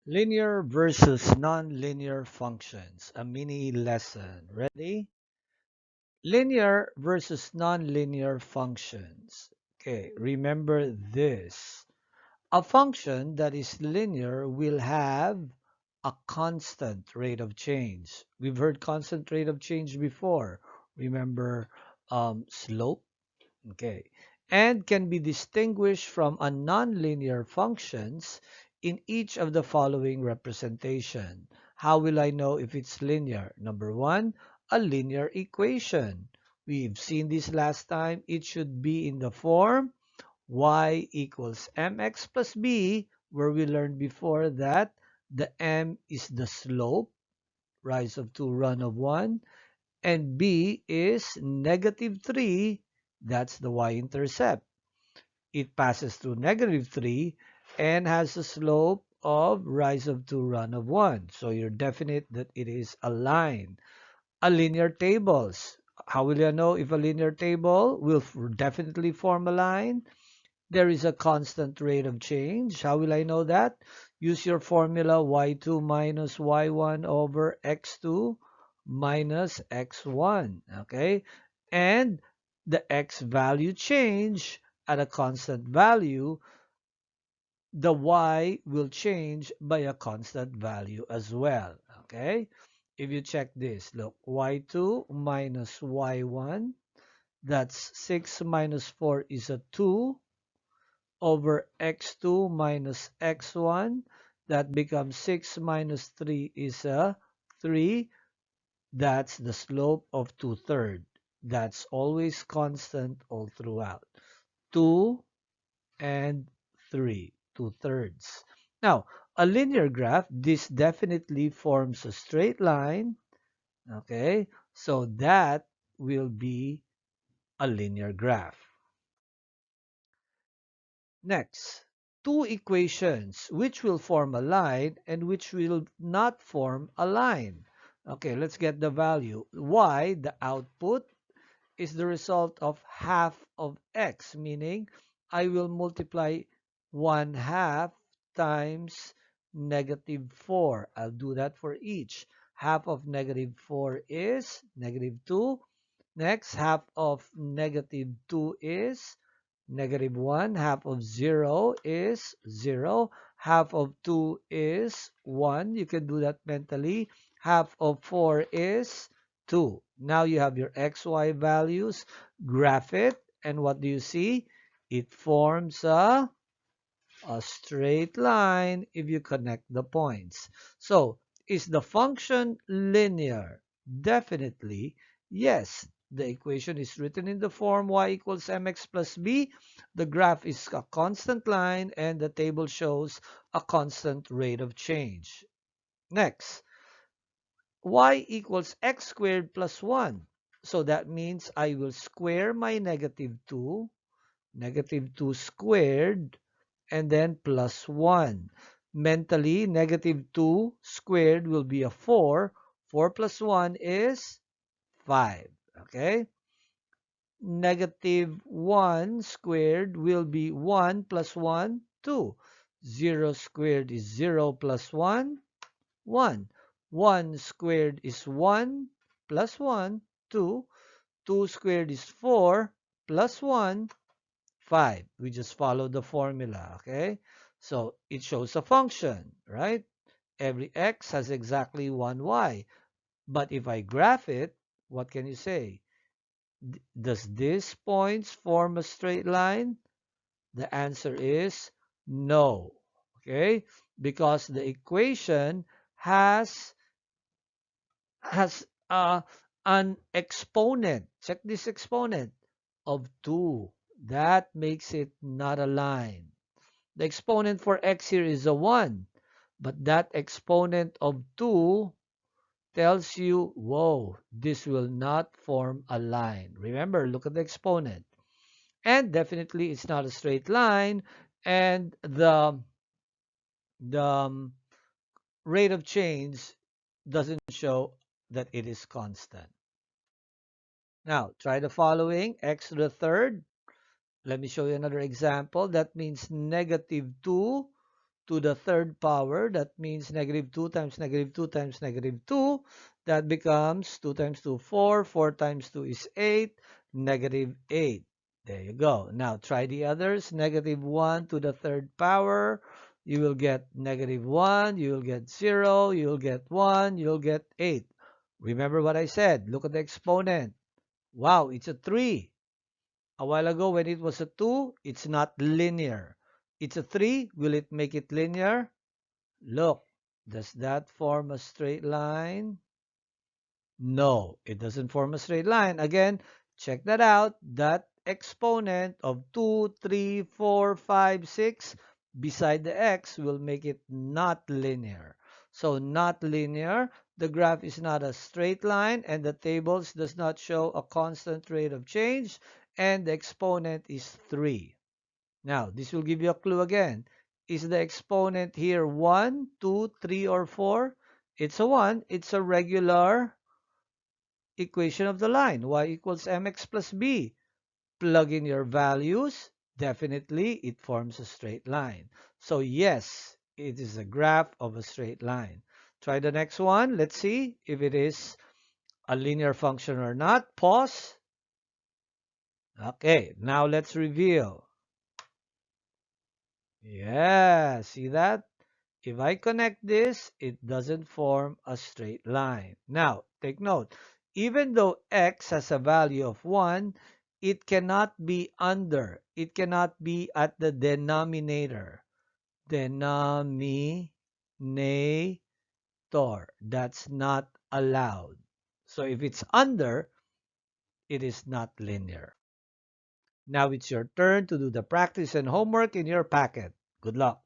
Linear versus nonlinear functions, a mini lesson. Ready? Linear versus nonlinear functions. Okay, remember this. A function that is linear will have a constant rate of change. We've heard constant rate of change before. Remember slope? Okay. And can be distinguished from a nonlinear functions in each of the following representation. How will I know if it's linear? Number one, a linear equation. We've seen this last time. It should be in the form y equals mx plus b, where we learned before that the m is the slope, rise of 2, run of 1, and b is negative 3, that's the y-intercept. It passes through negative 3 and has a slope of rise of 2, run of 1. So you're definite that it is a line. A linear tables. How will you know if a linear table will definitely form a line? There is a constant rate of change. How will I know that? Use your formula y2 minus y1 over x2 minus x1. Okay? And the x value change at a constant value, the y will change by a constant value as well. Okay? If you check this, look, y2 minus y1, that's 6 minus 4 is a 2 over x2 minus x1. That becomes 6 minus 3 is a 3. That's the slope of 2/3. That's always constant all throughout. 2 and 3, 2/3. Now, a linear graph, this definitely forms a straight line. Okay, so that will be a linear graph. Next, two equations which will form a line and which will not form a line. Okay, let's get the value. Y, the output, is the result of half of x, meaning I will multiply 1/2 times negative 4. I'll do that for each. Half of negative 4 is negative 2. Next, half of negative 2 is negative 1. Half of 0 is 0. Half of 2 is 1. You can do that mentally. Half of 4 is 2. Now you have your xy values. Graph it. And what do you see? It forms a straight line if you connect the points. So, is the function linear? Definitely, yes. The equation is written in the form y equals mx plus b. The graph is a constant line and the table shows a constant rate of change. Next, y equals x squared plus 1. So that means I will square my negative 2 squared, and then plus 1. Mentally, negative 2 squared will be a 4. 4 plus 1 is 5. Okay? Negative 1 squared will be 1 plus 1, 2. 0 squared is 0 plus 1, 1. 1 squared is 1 plus 1, 2. 2 squared is 4 plus 1, 5. We just follow the formula, okay? So it shows a function, right? Every x has exactly one y. But if I graph it, what can you say? Does this points form a straight line? The answer is no, okay? Because the equation has has an exponent. Check this exponent of 2. That makes it not a line. The exponent for x here is a 1, but that exponent of 2 tells you, whoa, this will not form a line. Remember, look at the exponent. And definitely it's not a straight line, and the rate of change doesn't show that it is constant. Now, try the following, x to the third. Let me show you another example. That means negative 2 to the third power. That means negative 2 times negative 2 times negative 2. That becomes 2 times 2, 4. 4 times 2 is 8. Negative 8. There you go. Now try the others. Negative 1 to the third power. You will get negative 1. You will get 0. You will get 1. You'll get 8. Remember what I said. Look at the exponent. Wow, it's a 3. A while ago when it was a 2, it's not linear. It's a 3. Will it make it linear? Look, does that form a straight line? No, it doesn't form a straight line. Again, check that out. That exponent of 2, 3, 4, 5, 6 beside the x will make it not linear. So not linear, the graph is not a straight line, and the tables does not show a constant rate of change, and the exponent is 3. Now, this will give you a clue again. Is the exponent here 1, 2, 3, or 4? It's a 1. It's a regular equation of the line. Y equals mx plus b. Plug in your values. Definitely, it forms a straight line. So yes, it is a graph of a straight line. Try the next one. Let's see if it is a linear function or not. Pause. Okay, now let's reveal. Yeah, see that? If I connect this, it doesn't form a straight line. Now, take note. Even though x has a value of 1, it cannot be under. It cannot be at the denominator. Denominator. That's not allowed. So if it's under, it is not linear. Now it's your turn to do the practice and homework in your packet. Good luck.